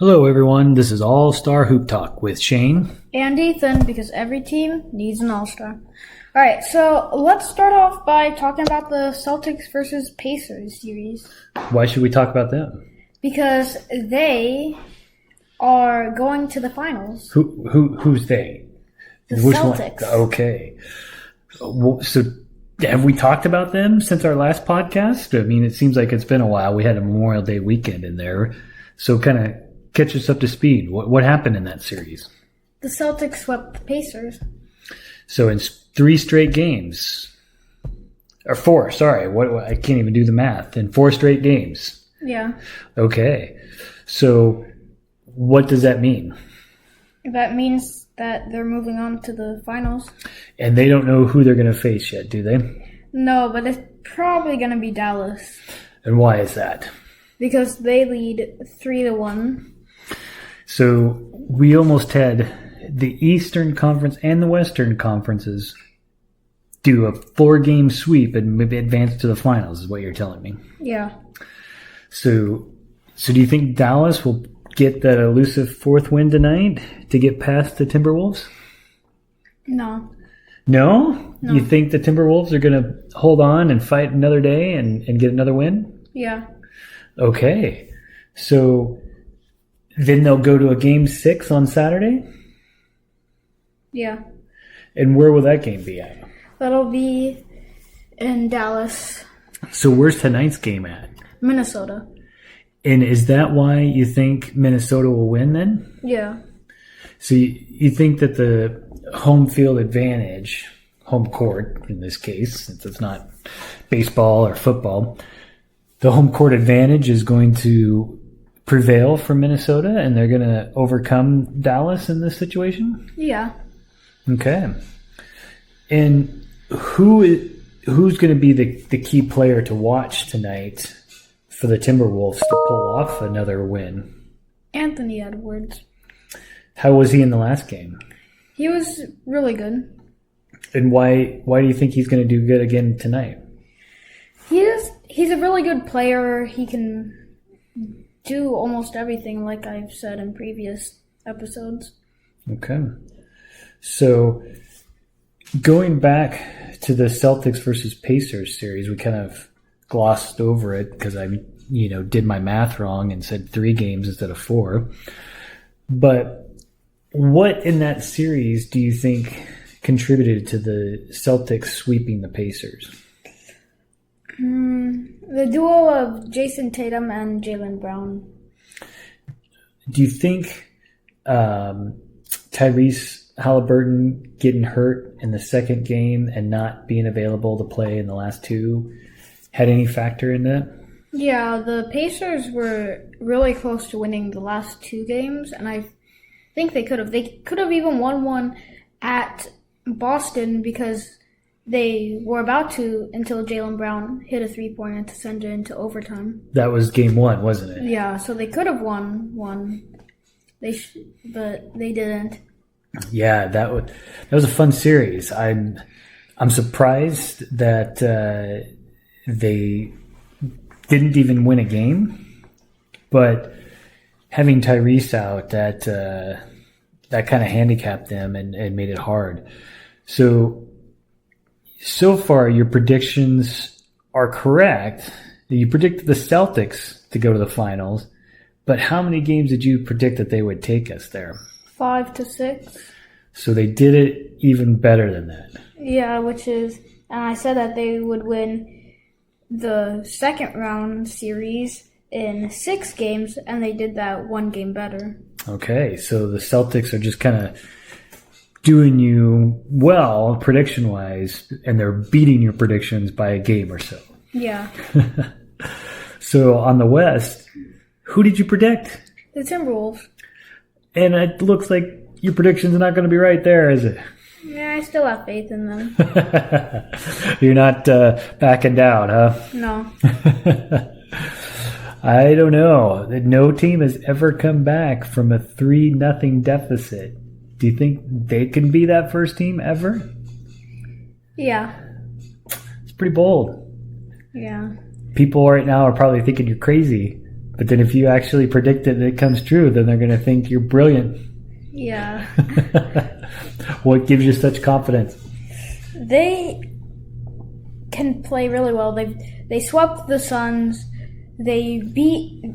Hello, everyone. This is All Star Hoop Talk with Shane and Ethan, because every team needs an all-star. All right, so let's start off by talking about the Celtics versus Pacers series. Why should we talk about them? Because they are going to the finals. Who's they? The Which Celtics. One? Okay. So have we talked about them since our last podcast? I mean, it seems like it's been a while. We had a Memorial Day weekend in there. So kind of catch us up to speed. What happened in that series? The Celtics swept the Pacers. So in 3 straight games, or 4, sorry. I can't even do the math. In 4 straight games. Yeah. Okay. So what does that mean? That means that they're moving on to the finals. And they don't know who they're going to face yet, do they? No, but it's probably going to be Dallas. And why is that? Because they lead 3-1. So we almost had the Eastern Conference and the Western Conferences do a 4-game sweep and maybe advance to the finals, is what you're telling me. Yeah. So do you think Dallas will get that elusive 4th win tonight to get past the Timberwolves? No. No? No. You think the Timberwolves are going to hold on and fight another day and get another win? Yeah. Okay. So then they'll go to a game 6 on Saturday? Yeah. And where will that game be at? That'll be in Dallas. So where's tonight's game at? Minnesota. And is that why you think Minnesota will win then? Yeah. So you think that the home field advantage, home court in this case, since it's not baseball or football, the home court advantage is going to prevail for Minnesota and they're going to overcome Dallas in this situation? Yeah. Okay. And who's going to be the key player to watch tonight for the Timberwolves to pull off another win? Anthony Edwards. How was he in the last game? He was really good. And why do you think he's going to do good again tonight? He's a really good player. He can do almost everything, like I've said in previous episodes. Okay. So going back to the Celtics versus Pacers series, we kind of glossed over it because I did my math wrong and said 3 games instead of 4. But what in that series do you think contributed to the Celtics sweeping the Pacers? The duo of Jason Tatum and Jaylen Brown. Do you think Tyrese Halliburton getting hurt in the second game and not being available to play in the last 2 had any factor in that? Yeah, the Pacers were really close to winning the last 2 games, and I think they could have. They could have even won one at Boston because they were about to until Jaylen Brown hit a 3-pointer to send it into overtime. That was game 1, wasn't it? Yeah, so they could have won one. But they didn't. Yeah, that was a fun series. I'm surprised that they didn't even win a game, but having Tyrese out, that kind of handicapped them and made it hard. So far, your predictions are correct. You predicted the Celtics to go to the finals, but how many games did you predict that they would take us there? 5 to 6. So they did it even better than that. Yeah, and I said that they would win the second round series in 6 games, and they did that 1 game better. Okay, so the Celtics are just kind of doing you well prediction-wise, and they're beating your predictions by a game or so. Yeah. So on the West, who did you predict? The Timberwolves. And it looks like your prediction's not going to be right there, is it? Yeah, I still have faith in them. You're not backing down, huh? No. I don't know. No team has ever come back from a 3-0 deficit. Do you think they can be that first team ever? Yeah. It's pretty bold. Yeah. People right now are probably thinking you're crazy But then if you actually predict it and it comes true, then they're going to think you're brilliant. Yeah. What gives you such confidence? They can play really well. They swept the Suns. They beat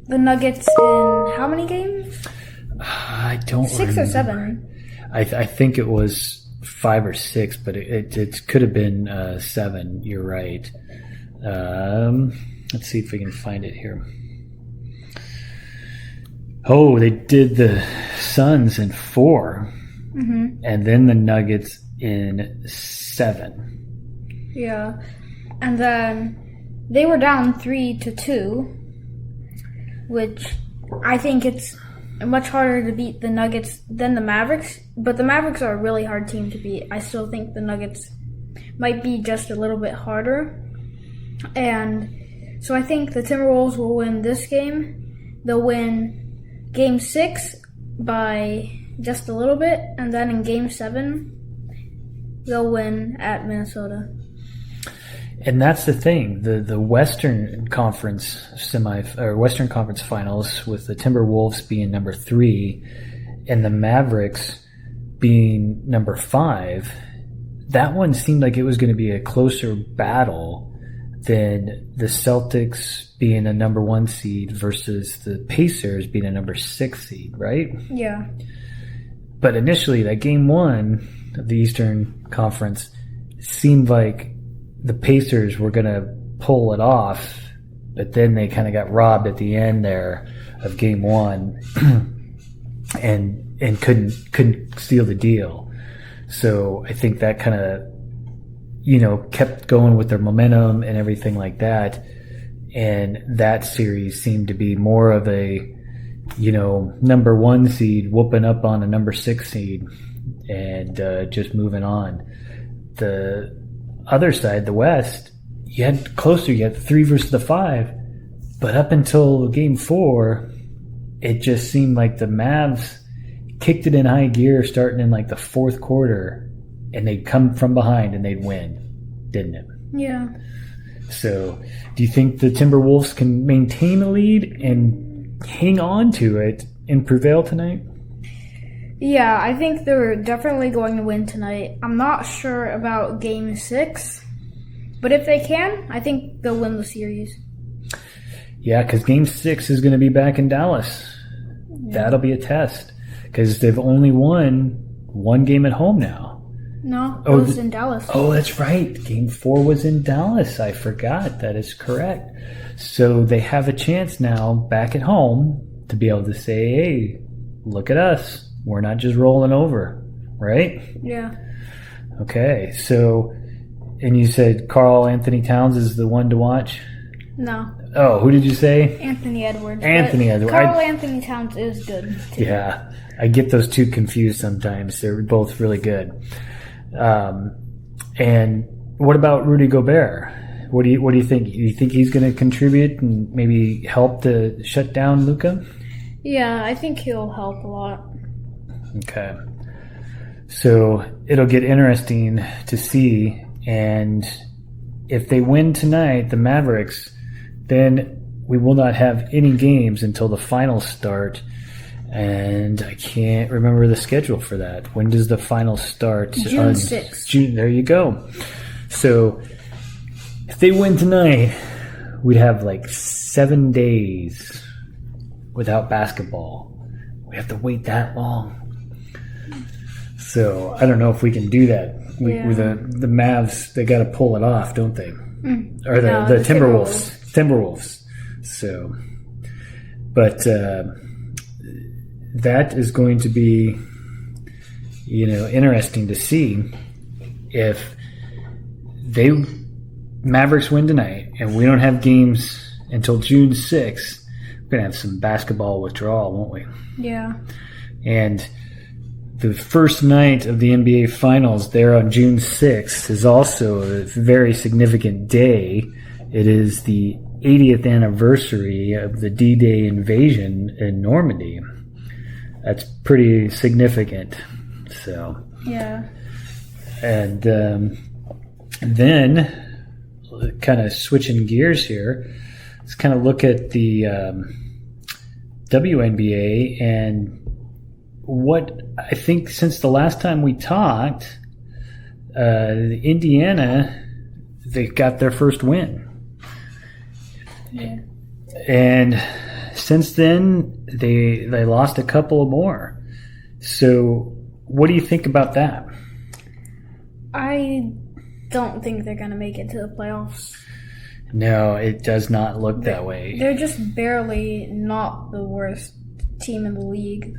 the Nuggets in how many games? I don't 6 remember. or 7. I think it was 5 or 6, but it could have been 7. You're right. Let's see if we can find it here. Oh, they did the Suns in 4, and then the Nuggets in 7. Yeah, and then they were down 3-2, which I think it's much harder to beat the Nuggets than the Mavericks. But the Mavericks are a really hard team to beat. I still think the Nuggets might be just a little bit harder, and so I think the Timberwolves will win this game. They'll win Game 6 by just a little bit, and then in Game 7, they'll win at Minnesota. And that's the thing. The Western Conference Western Conference Finals, with the Timberwolves being number 3 and the Mavericks being number 5, that one seemed like it was going to be a closer battle than the Celtics being a number 1 seed versus the Pacers being a number 6 seed, right? Yeah. But initially, that Game 1 of the Eastern Conference seemed like the Pacers were going to pull it off, but then they kind of got robbed at the end there of Game 1 and couldn't seal the deal. So I think that kind of, kept going with their momentum and everything like that. And that series seemed to be more of a, number 1 seed whooping up on a number 6 seed and just moving on. The other side, the West, you had the 3 versus the 5, but up until Game 4, it just seemed like the Mavs kicked it in high gear starting in like the 4th quarter, and they'd come from behind and they'd win, didn't it? Yeah. So, do you think the Timberwolves can maintain a lead and hang on to it and prevail tonight? Yeah, I think they're definitely going to win tonight. I'm not sure about Game 6, but if they can, I think they'll win the series. Yeah, because Game 6 is going to be back in Dallas. Yeah. That'll be a test, because they've only won 1 game at home now. No, it was in Dallas. Oh, that's right. Game 4 was in Dallas. I forgot. That is correct. So they have a chance now back at home to be able to say, hey, look at us. We're not just rolling over, right? Yeah. Okay, so, and you said Karl Anthony Towns is the one to watch? No. Oh, who did you say? Anthony Edwards. Anthony Edwards. Karl Anthony Towns is good, too. Yeah, I get those two confused sometimes. They're both really good. And what about Rudy Gobert? What do you think? Do you think he's going to contribute and maybe help to shut down Luka? Yeah, I think he'll help a lot. Okay. So it'll get interesting to see. And if they win tonight, the Mavericks, then we will not have any games until the finals start. And I can't remember the schedule for that. When does the finals start? June 6th. June. There you go. So if they win tonight, we'd have like 7 days without basketball. We have to wait that long. So I don't know if we can do that. With the Mavs, they got to pull it off, don't they? Or the Timberwolves. Timberwolves. So, but that is going to be, interesting to see if Mavericks win tonight and we don't have games until June 6th. We're going to have some basketball withdrawal, won't we? Yeah. And the first night of the NBA Finals there on June 6th is also a very significant day. It is the 80th anniversary of the D-Day invasion in Normandy. That's pretty significant. So yeah. And then, kind of switching gears here, let's kind of look at the WNBA and what I think since the last time we talked, Indiana, they got their first win. Yeah. And since then, they lost a couple more. So what do you think about that? I don't think they're going to make it to the playoffs. No, it does not look that way. They're just barely not the worst team in the league.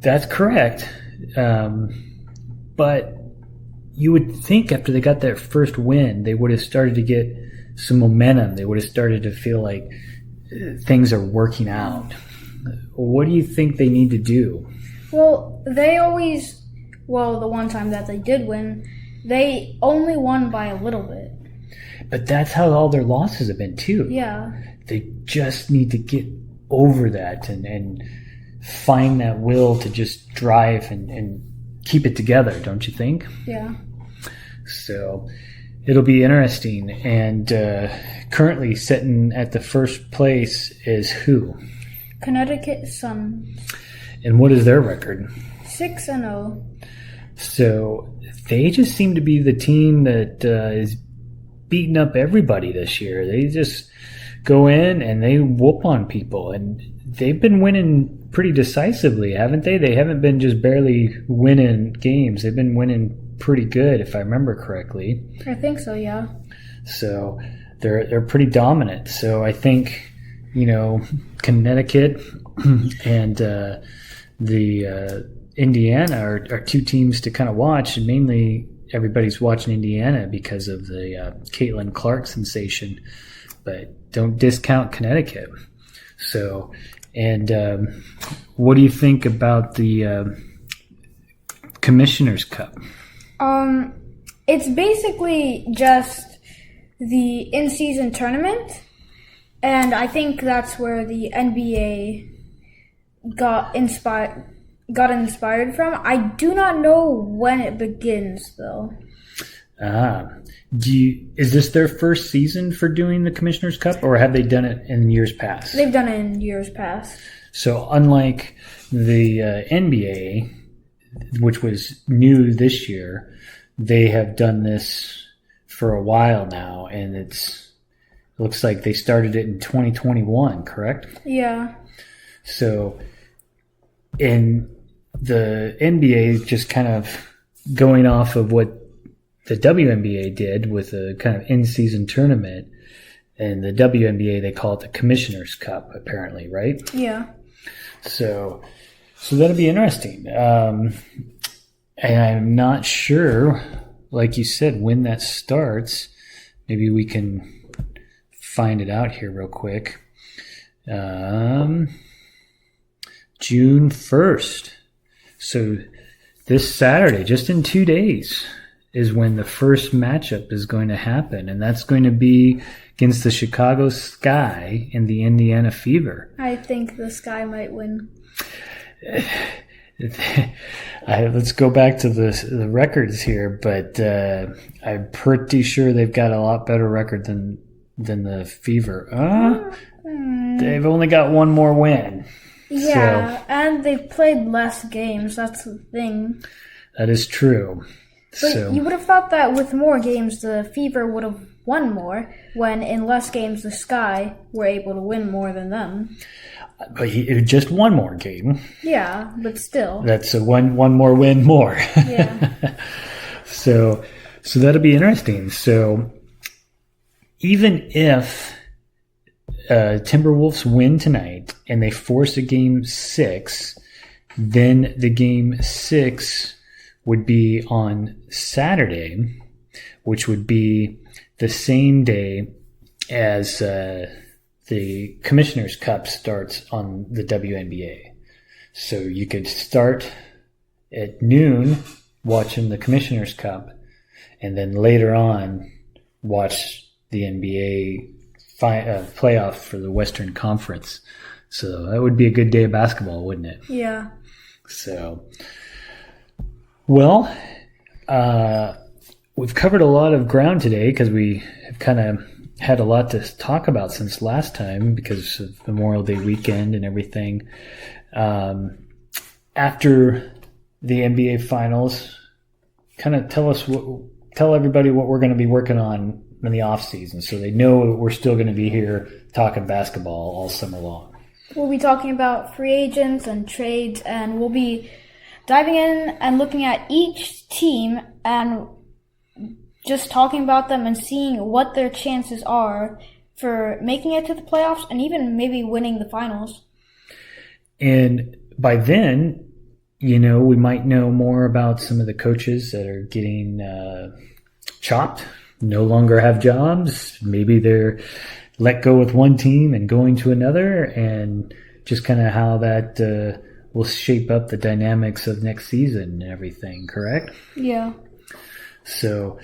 That's correct. But you would think after they got that first win, they would have started to get some momentum. They would have started to feel like things are working out. What do you think they need to do? Well, the one time that they did win, they only won by a little bit. But that's how all their losses have been too. Yeah. They just need to get over that and find that will to just drive and keep it together, don't you think? Yeah. So it'll be interesting. And currently sitting at the first place is who? Connecticut Sun. And what is their record? 6-0. So they just seem to be the team that is beating up everybody this year. They just go in and they whoop on people. And they've been winning pretty decisively, haven't they? They haven't been just barely winning games. They've been winning pretty good, if I remember correctly. I think so, yeah. So they're pretty dominant. So I think, Connecticut and the Indiana are two teams to kind of watch, and mainly everybody's watching Indiana because of the Caitlin Clark sensation, but don't discount Connecticut. So, and what do you think about the Commissioner's Cup? It's basically just the in-season tournament, and I think that's where the NBA got inspired from. I do not know when it begins, though. Is this their first season for doing the Commissioner's Cup, or have they done it in years past? They've done it in years past. So unlike the NBA, which was new this year, they have done this for a while now, and it looks like they started it in 2021, correct? Yeah. So in the NBA, just kind of going off of what the WNBA did with a kind of in-season tournament, and the WNBA, they call it the Commissioner's Cup, apparently, right? Yeah. So that'll be interesting. And I'm not sure, like you said, when that starts. Maybe we can find it out here real quick. June 1st. So this Saturday, just in 2 days, is when the first matchup is going to happen. And that's going to be against the Chicago Sky and the Indiana Fever. I think the Sky might win. Let's go back to the records here, but I'm pretty sure they've got a lot better record than the Fever. They've only got one more win. Yeah, so, and they've played less games. That's the thing. That is true. But you would have thought that with more games, the Fever would have won more, when in less games, the Sky were able to win more than them. But just one more game. Yeah, but still. That's a one more win more. Yeah. So that'll be interesting. So even if Timberwolves win tonight and they force a game 6, then the game 6 would be on Saturday, which would be the same day as the Commissioner's Cup starts on the WNBA. So you could start at noon watching the Commissioner's Cup, and then later on watch the NBA playoff for the Western Conference. So that would be a good day of basketball, wouldn't it? Yeah. So, well, we've covered a lot of ground today because we have kind of had a lot to talk about since last time because of Memorial Day weekend and everything. After the NBA Finals, kind of tell everybody what we're going to be working on in the off season, so they know that we're still going to be here talking basketball all summer long. We'll be talking about free agents and trades, and we'll be diving in and looking at each team and just talking about them and seeing what their chances are for making it to the playoffs and even maybe winning the finals. And by then, we might know more about some of the coaches that are getting chopped, no longer have jobs. Maybe they're let go with one team and going to another, and just kind of how that will shape up the dynamics of next season and everything, correct? Yeah. So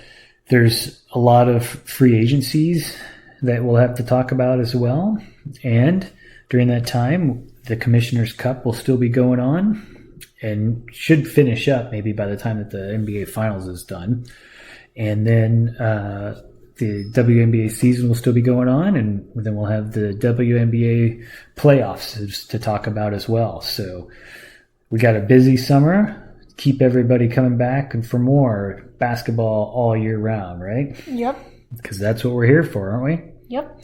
there's a lot of free agencies that we'll have to talk about as well. And during that time, the Commissioner's Cup will still be going on and should finish up maybe by the time that the NBA Finals is done. And then the WNBA season will still be going on, and then we'll have the WNBA playoffs to talk about as well. So we got a busy summer. Keep everybody coming back and for more basketball all year round, right? Yep. Because that's what we're here for, aren't we? Yep.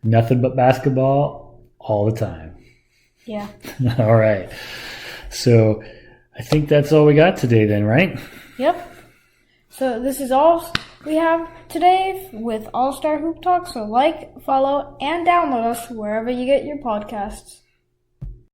Nothing but basketball all the time. Yeah. All right. So I think that's all we got today then, right? Yep. So this is all we have today with All-Star Hoop Talk. So like, follow, and download us wherever you get your podcasts.